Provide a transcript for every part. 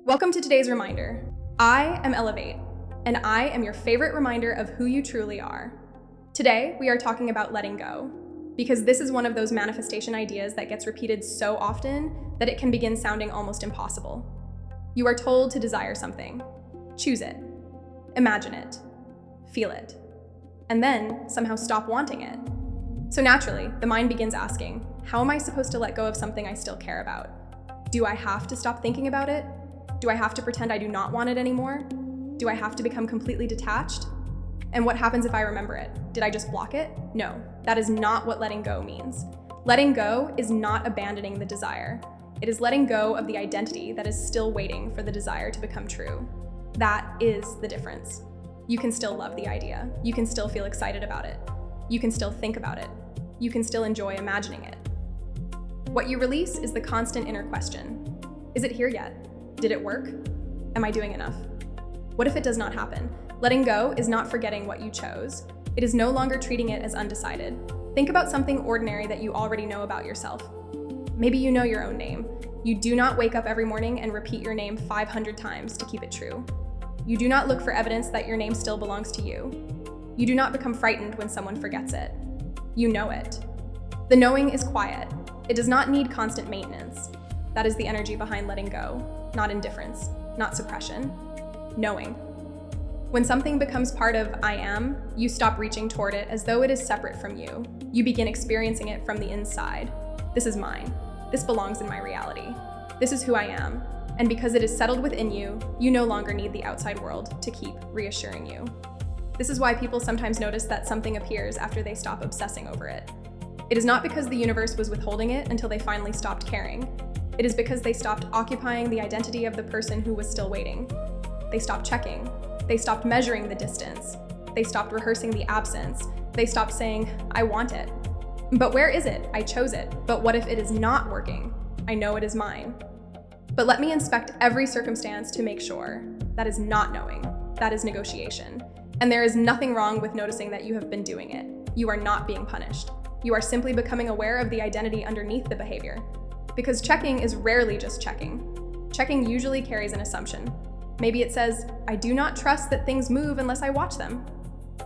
Welcome to today's reminder. I am Elevate, and I am your favorite reminder of who you truly are. Today, we are talking about letting go, because this is one of those manifestation ideas that gets repeated so often that it can begin sounding almost impossible. You are told to desire something, choose it, imagine it, feel it, and then somehow stop wanting it. So naturally, the mind begins asking, how am I supposed to let go of something I still care about? Do I have to stop thinking about it? Do I have to pretend I do not want it anymore? Do I have to become completely detached? And what happens if I remember it? Did I just block it? No, that is not what letting go means. Letting go is not abandoning the desire. It is letting go of the identity that is still waiting for the desire to become true. That is the difference. You can still love the idea. You can still feel excited about it. You can still think about it. You can still enjoy imagining it. What you release is the constant inner question. Is it here yet? Did it work? Am I doing enough? What if it does not happen? Letting go is not forgetting what you chose. It is no longer treating it as undecided. Think about something ordinary that you already know about yourself. Maybe you know your own name. You do not wake up every morning and repeat your name 500 times to keep it true. You do not look for evidence that your name still belongs to you. You do not become frightened when someone forgets it. You know it. The knowing is quiet. It does not need constant maintenance. That is the energy behind letting go, not indifference, not suppression. Knowing. When something becomes part of I am, you stop reaching toward it as though it is separate from you. You begin experiencing it from the inside. This is mine. This belongs in my reality. This is who I am. And because it is settled within you, you no longer need the outside world to keep reassuring you. This is why people sometimes notice that something appears after they stop obsessing over it. It is not because the universe was withholding it until they finally stopped caring. It is because they stopped occupying the identity of the person who was still waiting. They stopped checking. They stopped measuring the distance. They stopped rehearsing the absence. They stopped saying, I want it. But where is it? I chose it. But what if it is not working? I know it is mine. But let me inspect every circumstance to make sure. That is not knowing. That is negotiation. And there is nothing wrong with noticing that you have been doing it. You are not being punished. You are simply becoming aware of the identity underneath the behavior. Because checking is rarely just checking. Checking usually carries an assumption. Maybe it says, I do not trust that things move unless I watch them.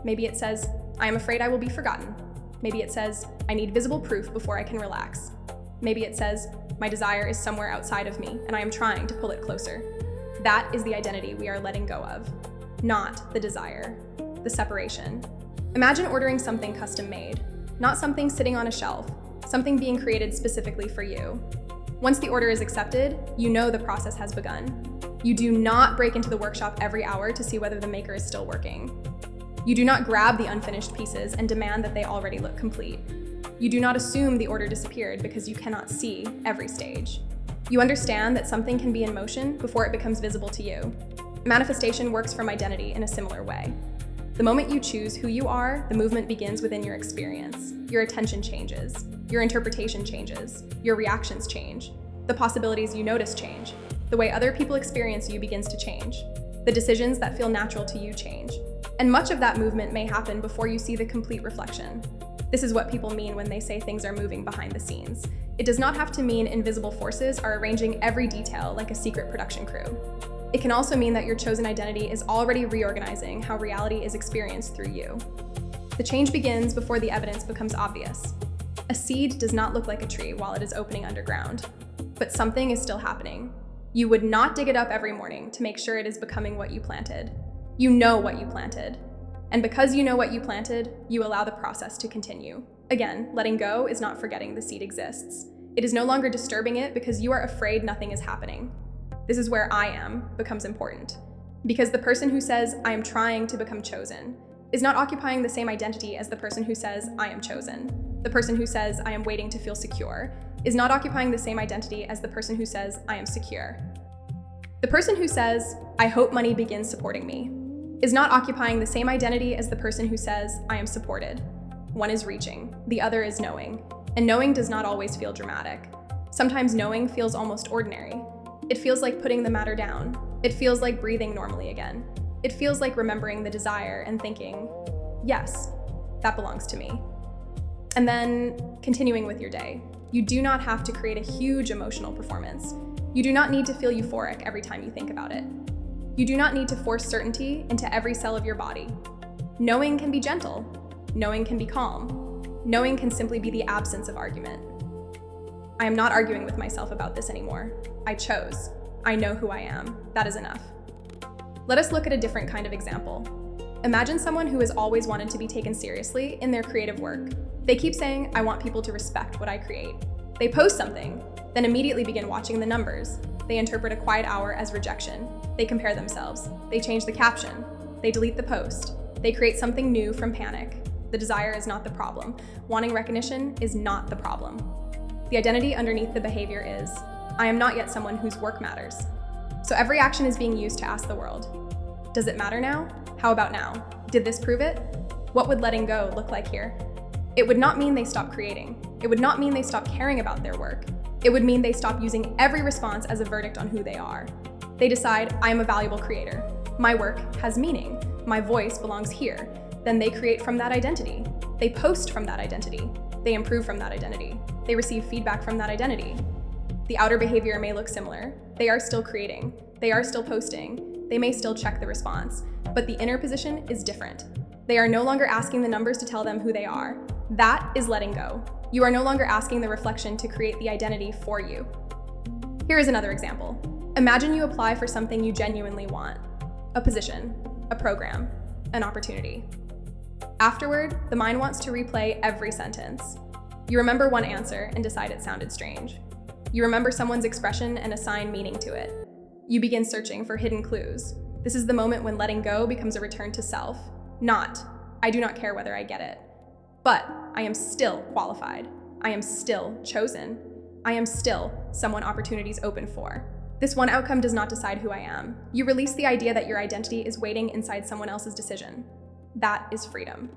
Maybe it says, I am afraid I will be forgotten. Maybe it says, I need visible proof before I can relax. Maybe it says, my desire is somewhere outside of me and I am trying to pull it closer. That is the identity we are letting go of, not the desire, the separation. Imagine ordering something custom made, not something sitting on a shelf, something being created specifically for you. Once the order is accepted, you know the process has begun. You do not break into the workshop every hour to see whether the maker is still working. You do not grab the unfinished pieces and demand that they already look complete. You do not assume the order disappeared because you cannot see every stage. You understand that something can be in motion before it becomes visible to you. Manifestation works from identity in a similar way. The moment you choose who you are, the movement begins within your experience. Your attention changes. Your interpretation changes. Your reactions change. The possibilities you notice change. The way other people experience you begins to change. The decisions that feel natural to you change. And much of that movement may happen before you see the complete reflection. This is what people mean when they say things are moving behind the scenes. It does not have to mean invisible forces are arranging every detail like a secret production crew. It can also mean that your chosen identity is already reorganizing how reality is experienced through you. The change begins before the evidence becomes obvious. A seed does not look like a tree while it is opening underground, but something is still happening. You would not dig it up every morning to make sure it is becoming what you planted. You know what you planted. And because you know what you planted, you allow the process to continue. Again, letting go is not forgetting the seed exists. It is no longer disturbing it because you are afraid nothing is happening. This is where I am becomes important. Because the person who says, I am trying to become chosen, is not occupying the same identity as the person who says, I am chosen. The person who says, I am waiting to feel secure, is not occupying the same identity as the person who says, I am secure. The person who says, I hope money begins supporting me, is not occupying the same identity as the person who says, I am supported. One is reaching, the other is knowing. And knowing does not always feel dramatic. Sometimes knowing feels almost ordinary. It feels like putting the matter down. It feels like breathing normally again. It feels like remembering the desire and thinking, yes, that belongs to me. And then continuing with your day. You do not have to create a huge emotional performance. You do not need to feel euphoric every time you think about it. You do not need to force certainty into every cell of your body. Knowing can be gentle. Knowing can be calm. Knowing can simply be the absence of argument. I am not arguing with myself about this anymore. I chose. I know who I am. That is enough. Let us look at a different kind of example. Imagine someone who has always wanted to be taken seriously in their creative work. They keep saying, I want people to respect what I create. They post something, then immediately begin watching the numbers. They interpret a quiet hour as rejection. They compare themselves. They change the caption. They delete the post. They create something new from panic. The desire is not the problem. Wanting recognition is not the problem. The identity underneath the behavior is, I am not yet someone whose work matters. So every action is being used to ask the world, does it matter now? How about now? Did this prove it? What would letting go look like here? It would not mean they stop creating. It would not mean they stop caring about their work. It would mean they stop using every response as a verdict on who they are. They decide, I am a valuable creator. My work has meaning. My voice belongs here. Then they create from that identity. They post from that identity. They improve from that identity. They receive feedback from that identity. The outer behavior may look similar. They are still creating. They are still posting. They may still check the response, but the inner position is different. They are no longer asking the numbers to tell them who they are. That is letting go. You are no longer asking the reflection to create the identity for you. Here is another example. Imagine you apply for something you genuinely want. A position, a program, an opportunity. Afterward, the mind wants to replay every sentence. You remember one answer and decide it sounded strange. You remember someone's expression and assign meaning to it. You begin searching for hidden clues. This is the moment when letting go becomes a return to self. Not, I do not care whether I get it. But I am still qualified. I am still chosen. I am still someone opportunities open for. This one outcome does not decide who I am. You release the idea that your identity is waiting inside someone else's decision. That is freedom.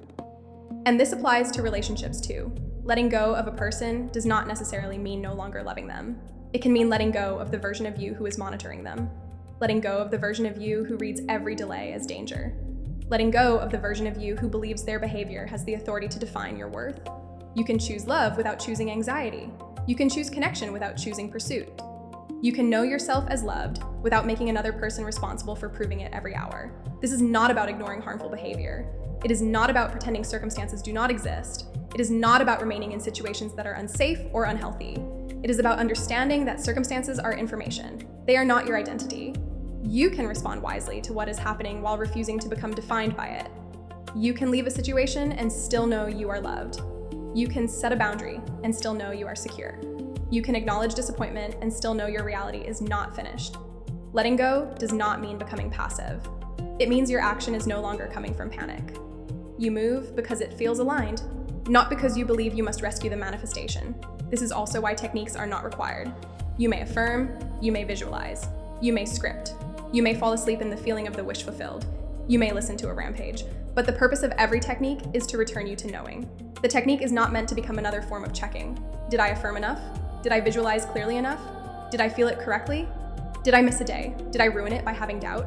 And this applies to relationships too. Letting go of a person does not necessarily mean no longer loving them. It can mean letting go of the version of you who is monitoring them. Letting go of the version of you who reads every delay as danger. Letting go of the version of you who believes their behavior has the authority to define your worth. You can choose love without choosing anxiety. You can choose connection without choosing pursuit. You can know yourself as loved without making another person responsible for proving it every hour. This is not about ignoring harmful behavior. It is not about pretending circumstances do not exist. It is not about remaining in situations that are unsafe or unhealthy. It is about understanding that circumstances are information. They are not your identity. You can respond wisely to what is happening while refusing to become defined by it. You can leave a situation and still know you are loved. You can set a boundary and still know you are secure. You can acknowledge disappointment and still know your reality is not finished. Letting go does not mean becoming passive. It means your action is no longer coming from panic. You move because it feels aligned, not because you believe you must rescue the manifestation. This is also why techniques are not required. You may affirm, you may visualize, you may script, you may fall asleep in the feeling of the wish fulfilled, you may listen to a rampage, but the purpose of every technique is to return you to knowing. The technique is not meant to become another form of checking. Did I affirm enough? Did I visualize clearly enough? Did I feel it correctly? Did I miss a day? Did I ruin it by having doubt?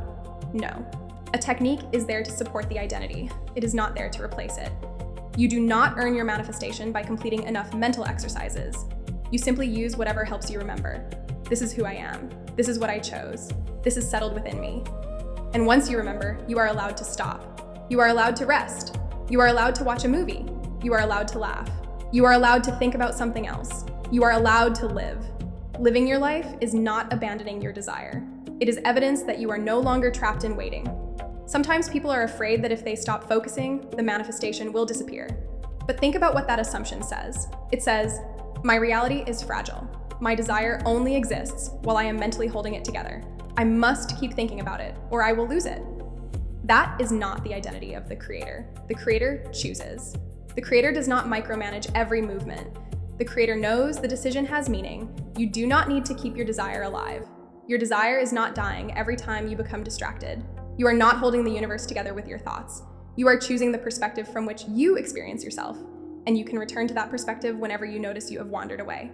No. A technique is there to support the identity. It is not there to replace it. You do not earn your manifestation by completing enough mental exercises. You simply use whatever helps you remember. This is who I am. This is what I chose. This is settled within me. And once you remember, you are allowed to stop. You are allowed to rest. You are allowed to watch a movie. You are allowed to laugh. You are allowed to think about something else. You are allowed to live. Living your life is not abandoning your desire. It is evidence that you are no longer trapped in waiting. Sometimes people are afraid that if they stop focusing, the manifestation will disappear. But think about what that assumption says. It says, my reality is fragile. My desire only exists while I am mentally holding it together. I must keep thinking about it, or I will lose it. That is not the identity of the creator. The creator chooses. The creator does not micromanage every movement. The creator knows the decision has meaning. You do not need to keep your desire alive. Your desire is not dying every time you become distracted. You are not holding the universe together with your thoughts. You are choosing the perspective from which you experience yourself, and you can return to that perspective whenever you notice you have wandered away.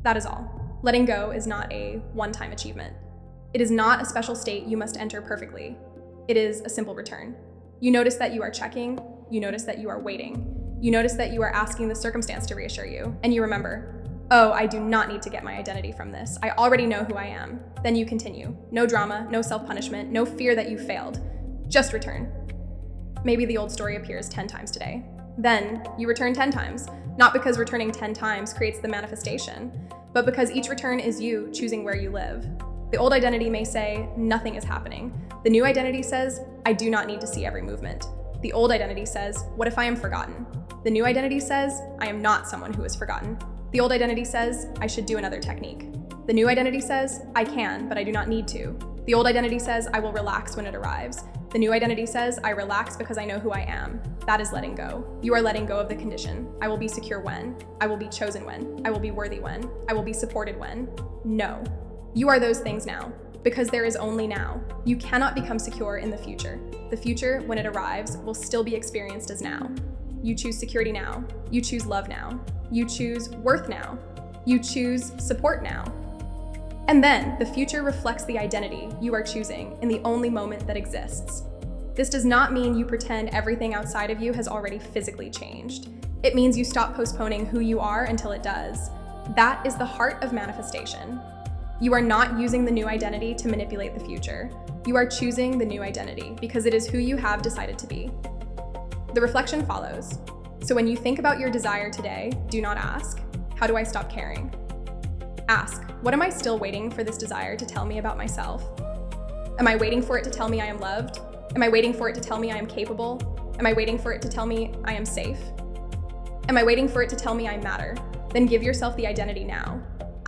That is all. Letting go is not a one-time achievement. It is not a special state you must enter perfectly. It is a simple return. You notice that you are checking, you notice that you are waiting, you notice that you are asking the circumstance to reassure you, and you remember, Oh, I do not need to get my identity from this. I already know who I am. Then you continue. No drama, no self-punishment, no fear that you failed. Just return. Maybe the old story appears 10 times today. Then you return 10 times, not because returning 10 times creates the manifestation, but because each return is you choosing where you live. The old identity may say, nothing is happening. The new identity says, I do not need to see every movement. The old identity says, what if I am forgotten? The new identity says, I am not someone who is forgotten. The old identity says, I should do another technique. The new identity says, I can, but I do not need to. The old identity says, I will relax when it arrives. The new identity says, I relax because I know who I am. That is letting go. You are letting go of the condition. I will be secure when. I will be chosen when. I will be worthy when. I will be supported when. No. You are those things now, because there is only now. You cannot become secure in the future. The future, when it arrives, will still be experienced as now. You choose security now. You choose love now. You choose worth now. You choose support now. And then the future reflects the identity you are choosing in the only moment that exists. This does not mean you pretend everything outside of you has already physically changed. It means you stop postponing who you are until it does. That is the heart of manifestation. You are not using the new identity to manipulate the future. You are choosing the new identity because it is who you have decided to be. The reflection follows. So when you think about your desire today, do not ask, how do I stop caring? Ask, what am I still waiting for this desire to tell me about myself? Am I waiting for it to tell me I am loved? Am I waiting for it to tell me I am capable? Am I waiting for it to tell me I am safe? Am I waiting for it to tell me I matter? Then give yourself the identity now.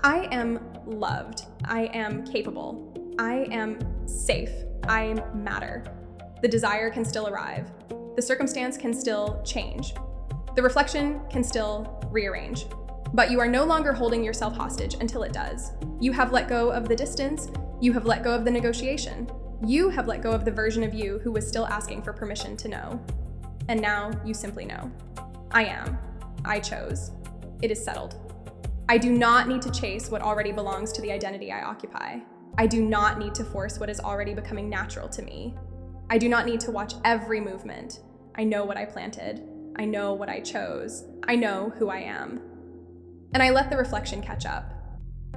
I am loved. I am capable. I am safe. I matter. The desire can still arrive. The circumstance can still change. The reflection can still rearrange. But you are no longer holding yourself hostage until it does. You have let go of the distance. You have let go of the negotiation. You have let go of the version of you who was still asking for permission to know. And now you simply know. I am. I chose. It is settled. I do not need to chase what already belongs to the identity I occupy. I do not need to force what is already becoming natural to me. I do not need to watch every movement. I know what I planted. I know what I chose. I know who I am. And I let the reflection catch up.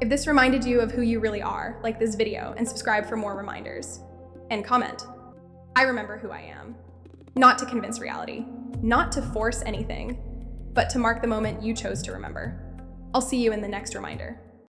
If this reminded you of who you really are, like this video and subscribe for more reminders. And comment. I remember who I am. Not to convince reality, not to force anything, but to mark the moment you chose to remember. I'll see you in the next reminder.